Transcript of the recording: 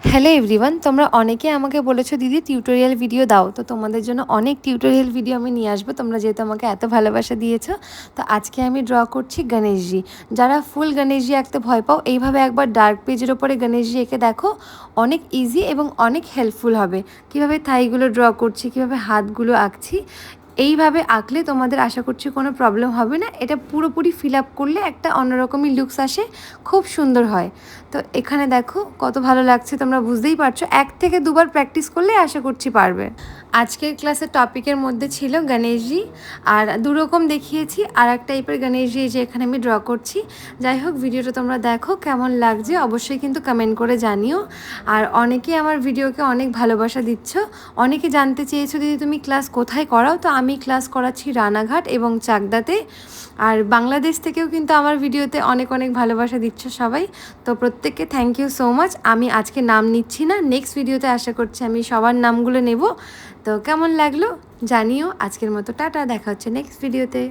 Hello everyone, তোমরা অনেকে আমাকে বলেছো দিদি টিউটোরিয়াল ভিডিও দাও। তো তোমাদের জন্য অনেক টিউটোরিয়াল ভিডিও আমি নিয়ে আসবো, তোমরা যেহেতু আমাকে এত ভালোবাসা দিয়েছো। তো আজকে আমি ড্র করছি গণেশজি। যারা ফুল গণেশজি আঁকতে ভয় পাও, এইভাবে একবার ডার্ক পেজের ওপরে গণেশজি এঁকে দেখো, অনেক ইজি এবং অনেক হেল্পফুল হবে। কীভাবে থাইগুলো ড্র করছি, কীভাবে হাতগুলো আঁকছি, এইভাবে আঁকলে তোমাদের আশা করছি কোনো প্রবলেম হবে না। এটা পুরোপুরি ফিল আপ করলে একটা অন্যরকমই লুকস আসে, খুব সুন্দর হয়। তো এখানে দেখো কত ভালো লাগছে, তোমরা বুঝতেই পারছো। 1 থেকে 2 বার প্র্যাকটিস করলে আশা করছি পারবে। আজকের ক্লাসের টপিকের মধ্যে ছিল গণেশজি, আর দুরকম দেখিয়েছি। আর এক টাইপের গণেশজি যে এখানে আমি ড্র করছি। যাই হোক, ভিডিওটা তোমরা দেখো, কেমন লাগছে অবশ্যই কিন্তু কমেন্ট করে জানিও। আর অনেকেই আমার ভিডিওকে অনেক ভালোবাসা দিচ্ছ। অনেকে জানতে চেয়েছো দিদি তুমি ক্লাস কোথায় করাও। তো আমি ক্লাস করাচ্ছি রানাঘাট এবং চাকদাতে। আর বাংলাদেশ থেকেও কিন্তু আমার ভিডিওতে অনেক অনেক ভালোবাসা দিচ্ছ সবাই। তো প্রত্যেককে থ্যাংক ইউ সো মাচ। আমি আজকে নাম নিচ্ছি না, নেক্সট ভিডিওতে আশা করছি আমি সবার নামগুলো নেব। তো কেমন লাগলো জানিও। আজকের মতো টাটা, দেখা হচ্ছে নেক্সট ভিডিওতে।